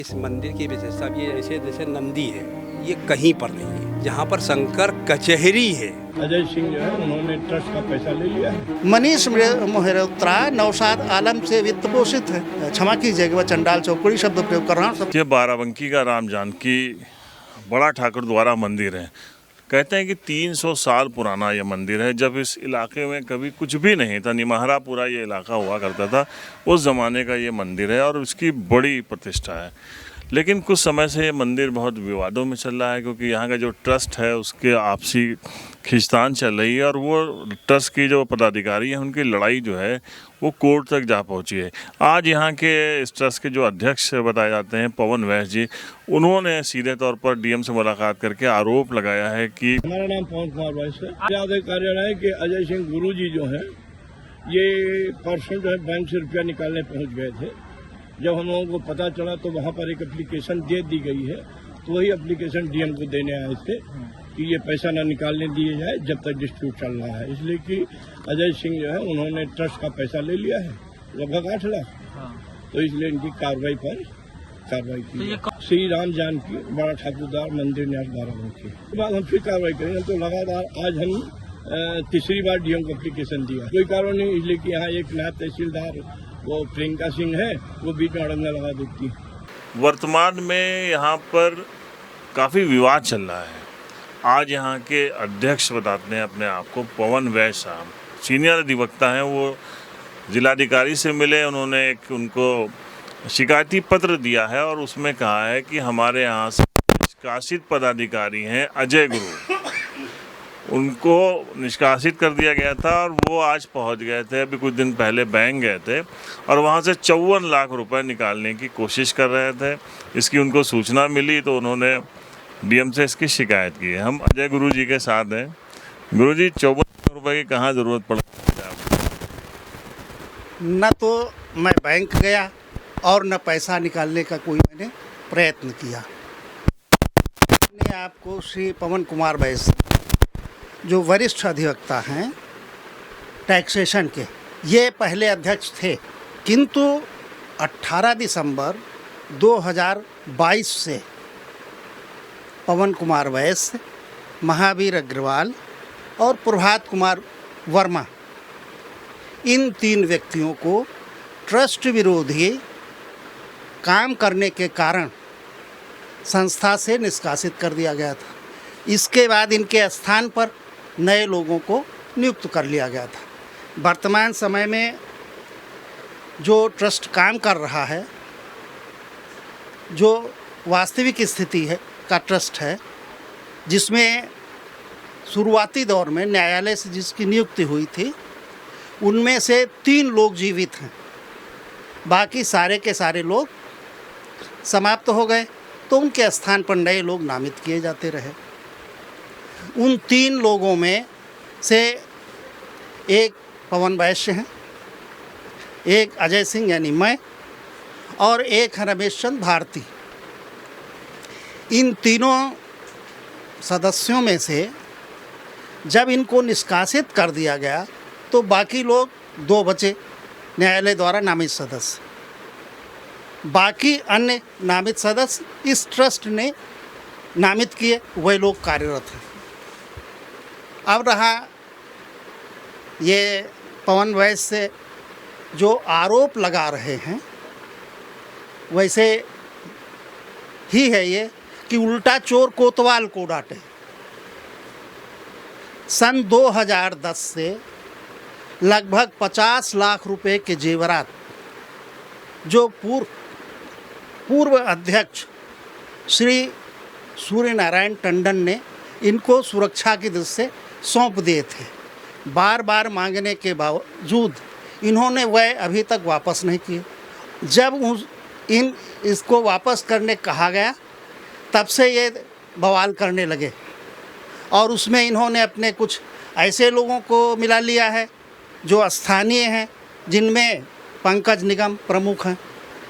इस मंदिर की विशेषता भी है, ऐसे जैसे नंदी है, ये कहीं पर नहीं है। जहाँ पर शंकर कचहरी है। अजय सिंह जो है उन्होंने ट्रस्ट का पैसा ले लिया है। मनीष मोहरोत्रा नौशाद आलम से वित्त पोषित है। क्षमा कीजिएगा, वह चंडाल चौकड़ी शब्द प्रयोग कर रहा हूँ। ये बाराबंकी का राम जानकी बड़ा ठाकुर द्वारा मंदिर है। कहते हैं कि 300 साल पुराना ये मंदिर है। जब इस इलाके में कभी कुछ भी नहीं था, निमाहरा पूरा ये इलाका हुआ करता था, उस ज़माने का ये मंदिर है और इसकी बड़ी प्रतिष्ठा है। लेकिन कुछ समय से ये मंदिर बहुत विवादों में चल रहा है, क्योंकि यहाँ का जो ट्रस्ट है उसके आपसी खींचतान चल रही है और वो ट्रस्ट की जो पदाधिकारी हैं उनकी लड़ाई जो है वो कोर्ट तक जा पहुँची है। आज यहाँ के इस ट्रस्ट के जो अध्यक्ष बताए जाते हैं पवन वैश्य जी, उन्होंने सीधे तौर पर डीएम से मुलाकात करके आरोप लगाया है कि हमारा नाम पवन कुमार वैश्य है। याद कार्यालय है कि अजय सिंह गुरु जी जो है ये परसों जो है बैंक से रुपया निकालने पहुँच गए थे। जब हम लोगों को पता चला तो वहाँ पर एक एप्लीकेशन दे दी गई है, तो वही एप्लीकेशन डीएम को देने आए थे कि ये पैसा ना निकालने दिए जाए जब तक डिस्प्यूट चल रहा है। इसलिए कि अजय सिंह जो है उन्होंने ट्रस्ट का पैसा ले लिया है, लगभग 8 लाख। तो इसलिए इनकी कार्रवाई पर कार्रवाई की। श्री राम जानकी बड़ा ठाकुरदार मंदिर न्यास बाराबंकी के बाद हम फिर कार्रवाई करेंगे। तो लगातार आज हम तीसरी बार डीएम को एप्लीकेशन दिया, कोई कार्रवाई नहीं, इसलिए कि यहाँ एक नायब तहसीलदार वो प्रियंका सिंह है, वो बीच में अड़ंगा लगा देती है। वर्तमान में यहाँ पर काफ़ी विवाद चल रहा है। आज यहाँ के अध्यक्ष बताते हैं अपने आप को पवन वैश्य साहब, सीनियर अधिवक्ता हैं। वो जिलाधिकारी से मिले, उन्होंने एक उनको शिकायती पत्र दिया है और उसमें कहा है कि हमारे यहाँ से निष्कासित पदाधिकारी हैं अजय गुरु, उनको निष्कासित कर दिया गया था और वो आज पहुंच गए थे, अभी कुछ दिन पहले बैंक गए थे और वहां से 54 लाख रुपए निकालने की कोशिश कर रहे थे। इसकी उनको सूचना मिली तो उन्होंने डीएम से इसकी शिकायत की है। हम अजय गुरु जी के साथ हैं। गुरु जी, 54 लाख रुपए की कहाँ ज़रूरत पड़ रही है आपको? न तो मैं बैंक गया और न पैसा निकालने का कोई मैंने प्रयत्न किया। अपने आपको श्री पवन कुमार वैश्य जो वरिष्ठ अधिवक्ता हैं टैक्सेशन के, ये पहले अध्यक्ष थे, किंतु 18 दिसंबर 2022 से पवन कुमार वैश्य, महावीर अग्रवाल और प्रभात कुमार वर्मा, इन 3 व्यक्तियों को ट्रस्ट विरोधी काम करने के कारण संस्था से निष्कासित कर दिया गया था। इसके बाद इनके स्थान पर नए लोगों को नियुक्त कर लिया गया था। वर्तमान समय में जो ट्रस्ट काम कर रहा है, जो वास्तविक स्थिति है का ट्रस्ट है, जिसमें शुरुआती दौर में न्यायालय से जिसकी नियुक्ति हुई थी, उनमें से 3 लोग जीवित हैं, बाकी सारे के सारे लोग समाप्त हो गए। तो उनके स्थान पर नए लोग नामित किए जाते रहे। उन 3 लोगों में से एक पवन वैश्य हैं, एक अजय सिंह यानी मैं, और एक है रमेश चंद्र भारती। इन तीनों सदस्यों में से जब इनको निष्कासित कर दिया गया तो बाकी लोग 2 बचे न्यायालय द्वारा नामित सदस्य। बाकी अन्य नामित सदस्य इस ट्रस्ट ने नामित किए, वही लोग कार्यरत हैं। अब रहा ये पवन वैश्य से जो आरोप लगा रहे हैं, वैसे ही है ये कि उल्टा चोर कोतवाल को डांटे। सन 2010 से लगभग 50 लाख रुपए के जेवरात जो पूर्व अध्यक्ष श्री सूर्य नारायण टंडन ने इनको सुरक्षा की दृष्टि से सौंप दिए थे। बार बार मांगने के बावजूद इन्होंने वह अभी तक वापस नहीं किए। जब इसको वापस करने कहा गया, तब से ये बवाल करने लगे और उसमें इन्होंने अपने कुछ ऐसे लोगों को मिला लिया है जो स्थानीय हैं, जिनमें पंकज निगम प्रमुख हैं,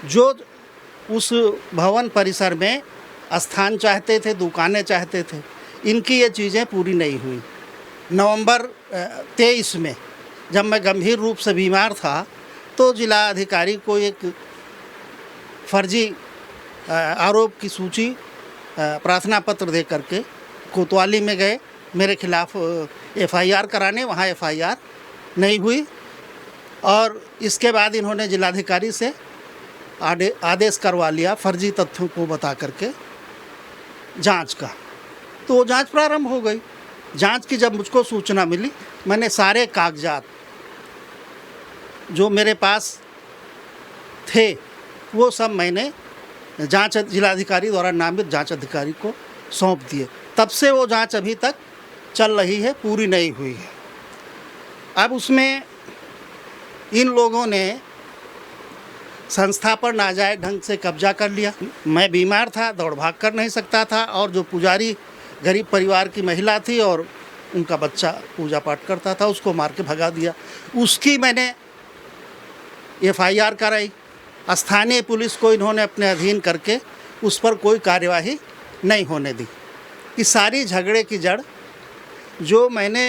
जो उस भवन परिसर में स्थान चाहते थे, दुकानें चाहते थे। इनकी ये चीज़ें पूरी नहीं हुई। नवंबर 23 में जब मैं गंभीर रूप से बीमार था तो जिला अधिकारी को एक फर्जी आरोप की सूची प्रार्थना पत्र दे करके कोतवाली में गए मेरे खिलाफ एफआईआर कराने, वहाँ एफआईआर नहीं हुई और इसके बाद इन्होंने जिलाधिकारी से आदेश करवा लिया फर्जी तथ्यों को बता करके जांच का। तो जांच प्रारंभ हो गई। जांच की जब मुझको सूचना मिली, मैंने सारे कागजात जो मेरे पास थे वो सब मैंने जांच जिलाधिकारी द्वारा नामित जांच अधिकारी को सौंप दिए। तब से वो जांच अभी तक चल रही है, पूरी नहीं हुई है। अब उसमें इन लोगों ने संस्था पर नाजायज ढंग से कब्जा कर लिया। मैं बीमार था, दौड़ भाग कर नहीं सकता था और जो पुजारी गरीब परिवार की महिला थी और उनका बच्चा पूजा पाठ करता था, उसको मार के भगा दिया। उसकी मैंने एफआईआर कराई। स्थानीय पुलिस को इन्होंने अपने अधीन करके उस पर कोई कार्यवाही नहीं होने दी। इस सारी झगड़े की जड़ जो मैंने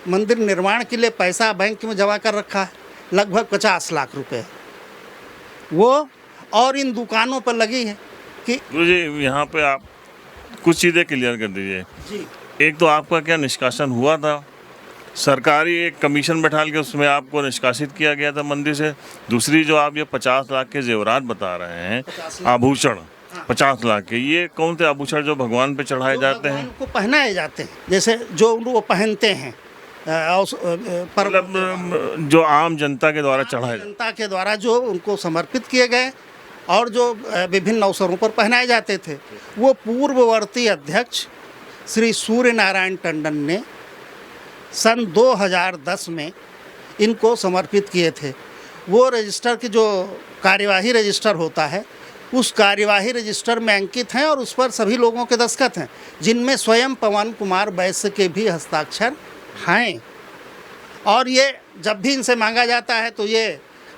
मंदिर निर्माण के लिए पैसा बैंक में जमा कर रखा है, लगभग 50 लाख रुपए, वो और इन दुकानों पर लगी है कि जी यहाँ पे आप कुछ चीज़ें क्लियर कर दीजिए। जी एक तो आपका क्या निष्कासन हुआ था, सरकारी एक कमीशन बैठा के उसमें आपको निष्कासित किया गया था मंदिर से। दूसरी जो आप ये 50 लाख के जेवरात बता रहे हैं, आभूषण 50 लाख के, ये कौन से आभूषण जो भगवान पे चढ़ाए जाते हैं? उनको पहनाए जाते हैं, जैसे जो वो पहनते हैं पर मतलब जो आम जनता के द्वारा चढ़ाए जनता के द्वारा जो उनको समर्पित किए गए और जो विभिन्न अवसरों पर पहनाए जाते थे, वो पूर्ववर्ती अध्यक्ष श्री सूर्य नारायण टंडन ने सन 2010 में इनको समर्पित किए थे। वो रजिस्टर की जो कार्यवाही रजिस्टर होता है, उस कार्यवाही रजिस्टर में अंकित हैं और उस पर सभी लोगों के दस्तखत हैं, जिनमें स्वयं पवन कुमार वैश्य के भी हस्ताक्षर हैं। और ये जब भी इनसे मांगा जाता है तो ये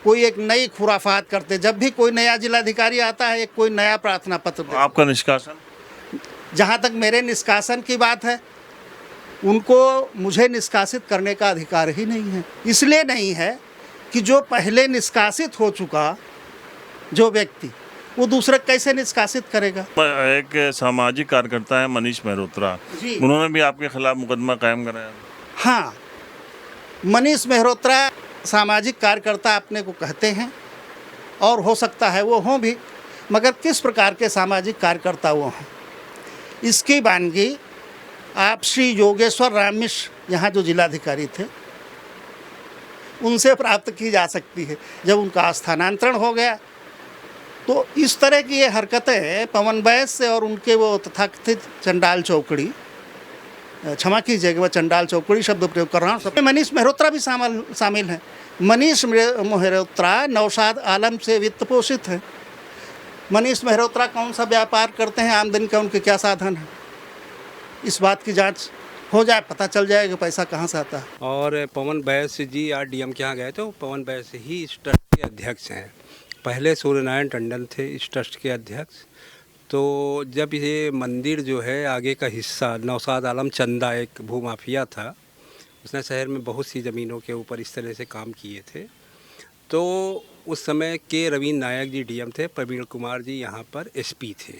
कोई एक नई खुराफात करते। जब भी कोई नया जिलाधिकारी आता है, एक कोई नया प्रार्थना पत्र देता है। आपका निष्कासन? जहाँ तक मेरे निष्कासन की बात है, उनको मुझे निष्कासित करने का अधिकार ही नहीं है। इसलिए नहीं है कि जो पहले निष्कासित हो चुका जो व्यक्ति, वो दूसरा कैसे निष्कासित करेगा। एक सामाजिक कार्यकर्ता है मनीष मेहरोत्रा, जी। उन्होंने भी आपके खिलाफ मुकदमा कायम कराया। हाँ, मनीष मेहरोत्रा सामाजिक कार्यकर्ता अपने को कहते हैं और हो सकता है वो हों भी, मगर किस प्रकार के सामाजिक कार्यकर्ता वो हैं, इसकी वानगी आप श्री योगेश्वर राम मिश्र यहाँ जो जिलाधिकारी थे उनसे प्राप्त की जा सकती है। जब उनका स्थानांतरण हो गया तो इस तरह की ये हरकतें पवन वैश्य और उनके वो तथाकथित चंडाल चौकड़ी, क्षमा कीजिएगा, वह चंडाल चौकड़ी शब्द प्रयोग कर रहा हूँ, सब मनीष मेहरोत्रा भी शामिल हैं। मनीष मेहरोत्रा नौशाद आलम से वित्त पोषित है। मनीष मेहरोत्रा कौन सा व्यापार करते हैं, आमदनी का उनके क्या साधन है, इस बात की जांच हो जाए, पता चल जाएगा पैसा कहाँ से आता है। और पवन वैश्य जी RDM के यहाँ गए तो पवन वैश्य ही इस ट्रस्ट के अध्यक्ष हैं। पहले सूर्यनारायण टंडन थे इस ट्रस्ट के अध्यक्ष। तो जब ये मंदिर जो है आगे का हिस्सा, नौशाद आलम चंदा एक भूमाफिया था, उसने शहर में बहुत सी ज़मीनों के ऊपर इस तरह से काम किए थे। तो उस समय के रवींद्र नायक जी DM थे, प्रवीण कुमार जी यहाँ पर SP थे।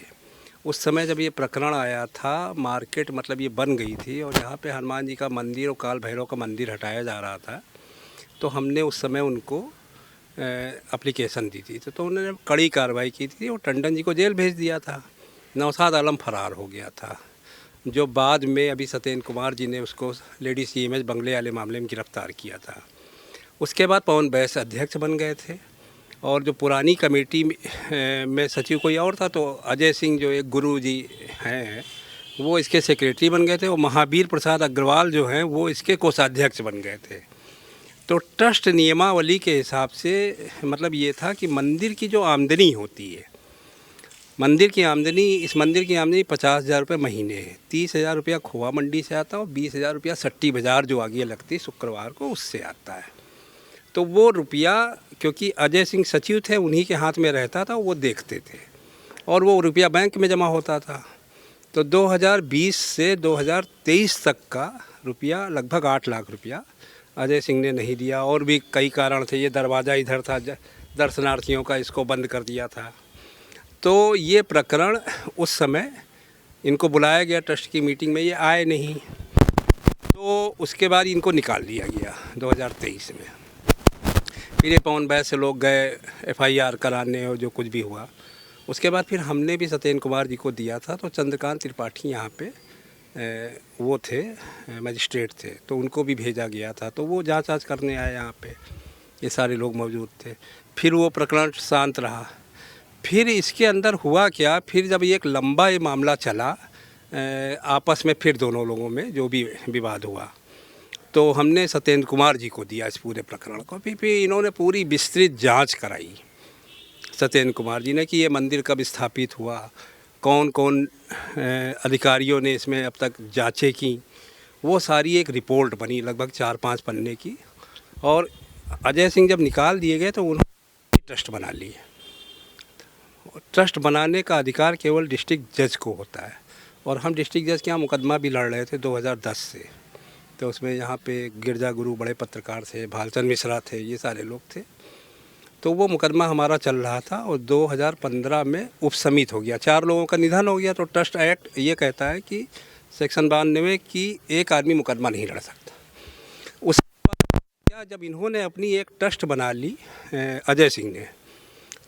उस समय जब ये प्रकरण आया था, मार्केट मतलब ये बन गई थी और यहाँ पे हनुमान जी का मंदिर और काल भैरव का मंदिर हटाया जा रहा था, तो हमने उस समय उनको एप्लीकेशन दी थी। तो उन्होंने कड़ी कार्रवाई की थी और टंडन जी को जेल भेज दिया था। नौशाद आलम फरार हो गया था, जो बाद में अभी सत्येंद्र कुमार जी ने उसको लेडी CMH बंगले वाले मामले में गिरफ्तार किया था। उसके बाद पवन वैश्य अध्यक्ष बन गए थे और जो पुरानी कमेटी में सचिव कोई और था, तो अजय सिंह जो एक गुरु जी हैं वो इसके सेक्रेटरी बन गए थे और महावीर प्रसाद अग्रवाल जो हैं वो इसके कोषाध्यक्ष बन गए थे। तो ट्रस्ट नियमावली के हिसाब से मतलब ये था कि मंदिर की जो आमदनी होती है, मंदिर की आमदनी, इस मंदिर की आमदनी 50,000 रुपये महीने है। 30,000 रुपया खोआ मंडी से आता है और 20,000 रुपया सट्टी बाज़ार जो आगे लगती है शुक्रवार को, उससे आता है। तो वो रुपया क्योंकि अजय सिंह सचिव थे, उन्हीं के हाथ में रहता था, वो देखते थे और वो रुपया बैंक में जमा होता था। तो 2020 से 2023 तक का रुपया लगभग 8 लाख रुपया अजय सिंह ने नहीं दिया। और भी कई कारण थे, ये दरवाज़ा इधर था दर्शनार्थियों का, इसको बंद कर दिया था। तो ये प्रकरण उस समय इनको बुलाया गया ट्रस्ट की मीटिंग में, ये आए नहीं, तो उसके बाद इनको निकाल दिया गया 2023 में। फिर ये पवन बैस से लोग गए FIR कराने और जो कुछ भी हुआ। उसके बाद फिर हमने भी सत्येंद्र कुमार जी को दिया था, तो चंद्रकांत त्रिपाठी यहाँ पे वो थे, मजिस्ट्रेट थे, तो उनको भी भेजा गया था, तो वो जांच करने आए यहाँ पे, ये सारे लोग मौजूद थे। फिर वो प्रकरण शांत रहा। फिर इसके अंदर हुआ क्या, फिर जब एक लंबा ये मामला चला आपस में, फिर दोनों लोगों में जो भी विवाद हुआ, तो हमने सत्येंद्र कुमार जी को दिया इस पूरे प्रकरण को। फिर इन्होंने पूरी विस्तृत जांच कराई सत्येंद्र कुमार जी ने कि ये मंदिर कब स्थापित हुआ, कौन कौन अधिकारियों ने इसमें अब तक जांचें की, वो सारी एक रिपोर्ट बनी लगभग 4-5 पन्ने की। और अजय सिंह जब निकाल दिए गए तो उन्होंने ट्रस्ट बना लिए। ट्रस्ट बनाने का अधिकार केवल डिस्ट्रिक्ट जज को होता है, और हम डिस्ट्रिक्ट जज के यहाँ मुकदमा भी लड़ रहे थे 2010 से। तो उसमें यहाँ पे गिरजा गुरु बड़े पत्रकार थे, भालचंद मिश्रा थे, ये सारे लोग थे। तो वो मुकदमा हमारा चल रहा था, और 2015 में उपसमित हो गया। 4 लोगों का निधन हो गया, तो ट्रस्ट एक्ट ये कहता है कि सेक्शन 92 की एक आदमी मुकदमा नहीं लड़ सकता। उसके बाद क्या, जब इन्होंने अपनी एक ट्रस्ट बना ली अजय सिंह ने,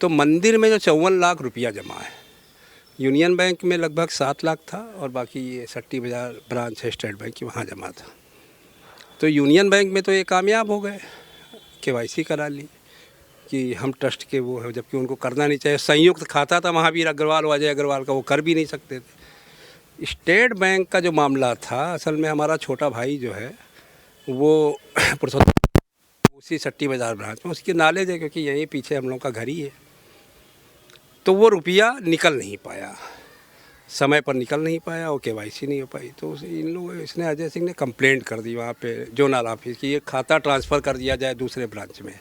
तो मंदिर में जो 54 लाख रुपया जमा है, यूनियन बैंक में लगभग 7 लाख था, और बाकी ये सट्टी बाज़ार ब्रांच है स्टेट बैंक की, वहाँ जमा था। तो यूनियन बैंक में तो ये कामयाब हो गए, KYC करा ली कि हम ट्रस्ट के वो है, जबकि उनको करना नहीं चाहिए। संयुक्त खाता था महावीर अग्रवाल और अजय अग्रवाल का, वो कर भी नहीं सकते थे। स्टेट बैंक का जो मामला था, असल में हमारा छोटा भाई जो है वो उसी सट्टी बाज़ार ब्रांच में, उसकी नॉलेज है क्योंकि यहीं पीछे हम लोग का घर ही है। तो वो रुपया निकल नहीं पाया, समय पर निकल नहीं पाया, और KYC नहीं हो पाई। तो इन लोग इसने अजय सिंह ने कंप्लेंट कर दी वहाँ पे जोनल ऑफिस की, ये खाता ट्रांसफ़र कर दिया जाए दूसरे ब्रांच में।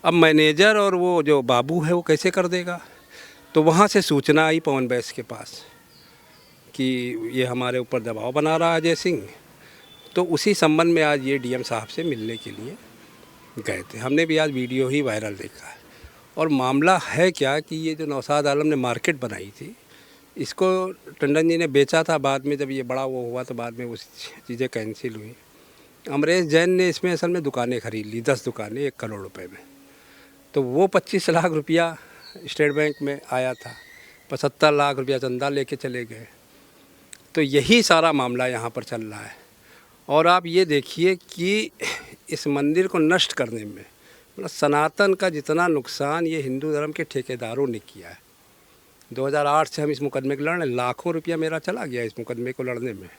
अब मैनेजर और वो जो बाबू है वो कैसे कर देगा। तो वहाँ से सूचना आई पवन बैस के पास कि ये हमारे ऊपर दबाव बना रहा है अजय सिंह। तो उसी संबंध में आज ये DM साहब से मिलने के लिए गए थे। हमने भी आज वीडियो ही वायरल देखा है। और मामला है क्या कि ये जो नौशाद आलम ने मार्केट बनाई थी, इसको टंडन जी ने बेचा था। बाद में जब ये बड़ा वो हुआ तो बाद में वो चीज़ें कैंसिल हुई। अमरेश जैन ने इसमें असल में दुकानें खरीद ली, 10 दुकानें 1 करोड़ रुपए में। तो वो 25 लाख रुपया स्टेट बैंक में आया था, 75 लाख रुपया चंदा लेके चले गए। तो यही सारा मामला यहाँ पर चल रहा है। और आप ये देखिए कि इस मंदिर को नष्ट करने में, मतलब सनातन का जितना नुकसान ये हिंदू धर्म के ठेकेदारों ने किया है। 2008 से हम इस मुकदमे को लड़ रहे, लाखों रुपया मेरा चला गया इस मुकदमे को लड़ने में,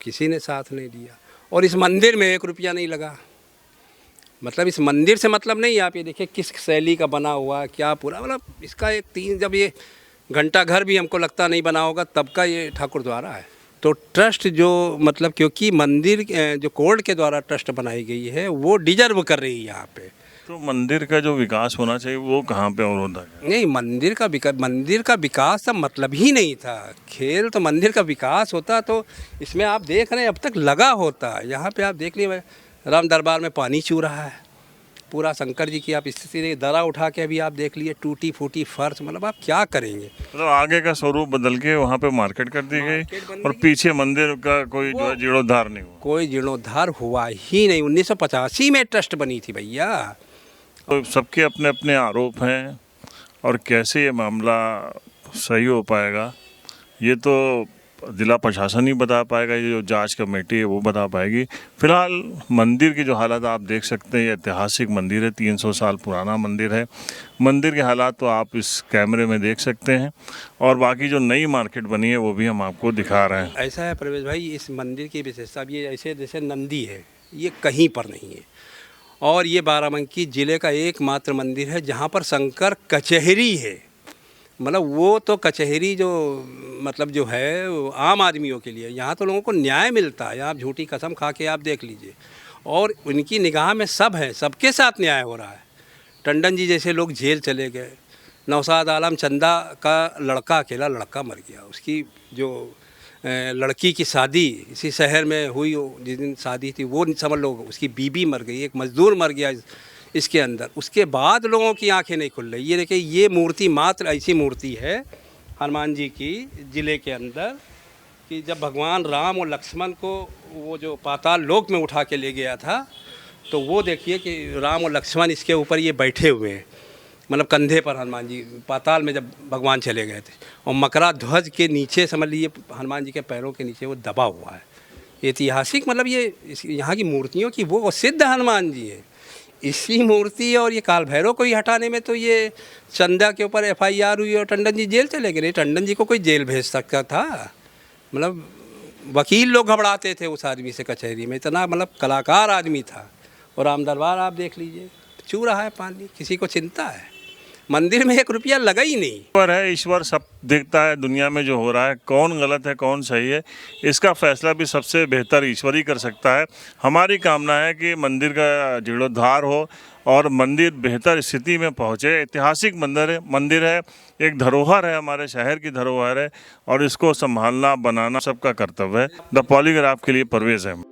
किसी ने साथ नहीं दिया। और इस मंदिर में 1 रुपया नहीं लगा। मतलब इस मंदिर से मतलब नहीं, आप ये देखिए किस शैली का बना हुआ, क्या पूरा, मतलब इसका एक 3 जब ये घंटा घर भी हमको लगता नहीं बना होगा तब का ये ठाकुर द्वारा है। तो ट्रस्ट जो मतलब, क्योंकि मंदिर जो कोर्ट के द्वारा ट्रस्ट बनाई गई है वो डिजर्व कर रही है यहाँ पे। तो मंदिर का जो विकास होना चाहिए वो कहाँ पे अवरोध है? नहीं, मंदिर का विकास का मतलब ही नहीं था। खेल तो मंदिर का विकास होता तो इसमें आप देख रहे हैं अब तक लगा होता। यहाँ पे आप देख लीजिए राम दरबार में पानी चू रहा है, पूरा शंकर जी की आप स्थिति दरा उठा के अभी आप देख लिए, टूटी फूटी फर्श, मतलब आप क्या करेंगे। मतलब आगे का स्वरूप बदल के वहाँ पे मार्केट कर दी गई, और पीछे मंदिर का कोई जो है जीर्णोद्धार नहीं हुआ। कोई जीर्णोद्धार हुआ ही नहीं। 1985 में ट्रस्ट बनी थी भैया। तो सबके अपने अपने आरोप हैं, और कैसे ये मामला सही हो पाएगा ये तो जिला प्रशासन ही बता पाएगा, ये जो जांच कमेटी है वो बता पाएगी। फिलहाल मंदिर की जो हालत आप देख सकते हैं, ये ऐतिहासिक मंदिर है, 300 साल पुराना मंदिर है। मंदिर के हालात तो आप इस कैमरे में देख सकते हैं, और बाकी जो नई मार्केट बनी है वो भी हम आपको दिखा रहे हैं। ऐसा है प्रवेश भाई, इस मंदिर की विशेषता ये ऐसे जैसे नंदी है, ये कहीं पर नहीं है। और ये बाराबंकी ज़िले का एकमात्र मंदिर है जहाँ पर शंकर कचहरी है। मतलब वो तो कचहरी जो मतलब जो है वो आम आदमियों के लिए, यहाँ तो लोगों को न्याय मिलता है। आप झूठी कसम खा के आप देख लीजिए, और उनकी निगाह में सब है, सबके साथ न्याय हो रहा है। टंडन जी जैसे लोग जेल चले गए, नौशाद आलम चंदा का लड़का, अकेला लड़का मर गया, उसकी जो लड़की की शादी इसी शहर में हुई, जिस दिन शादी थी वो समझ लो उसकी बीबी मर गई, एक मजदूर मर गया इसके अंदर, उसके बाद लोगों की आंखें नहीं खुल रही। ये देखिए, ये मूर्ति मात्र ऐसी मूर्ति है हनुमान जी की ज़िले के अंदर कि जब भगवान राम और लक्ष्मण को वो जो पाताल लोक में उठा के ले गया था, तो वो देखिए कि राम और लक्ष्मण इसके ऊपर ये बैठे हुए हैं, मतलब कंधे पर हनुमान जी पाताल में जब भगवान चले गए थे, और मकरा ध्वज के नीचे समझ लीजिए हनुमान जी के पैरों के नीचे वो दबा हुआ है। ऐतिहासिक मतलब ये यहाँ की मूर्तियों की वो सिद्ध हनुमान जी है। इसी मूर्ति और ये काल भैरव को ही हटाने में तो ये चंदा के ऊपर FIR हुई और टंडन जी जेल चले गए। नहीं, टंडन जी को कोई जेल भेज सकता था? मतलब वकील लोग घबराते थे उस आदमी से कचहरी में, इतना मतलब कलाकार आदमी था। और राम दरबार आप देख लीजिए, चू रहा है पानी, किसी को चिंता है? मंदिर में 1 रुपया लगा ही नहीं। ईश्वर है, ईश्वर सब देखता है। दुनिया में जो हो रहा है, कौन गलत है कौन सही है, इसका फैसला भी सबसे बेहतर ईश्वर ही कर सकता है। हमारी कामना है कि मंदिर का जीर्णोद्धार हो और मंदिर बेहतर स्थिति में पहुँचे। ऐतिहासिक मंदिर है, एक धरोहर है, हमारे शहर की धरोहर है, और इसको संभालना बनाना सबका कर्तव्य है। द पॉलीग्राफ के लिए परवेज़ अहमद।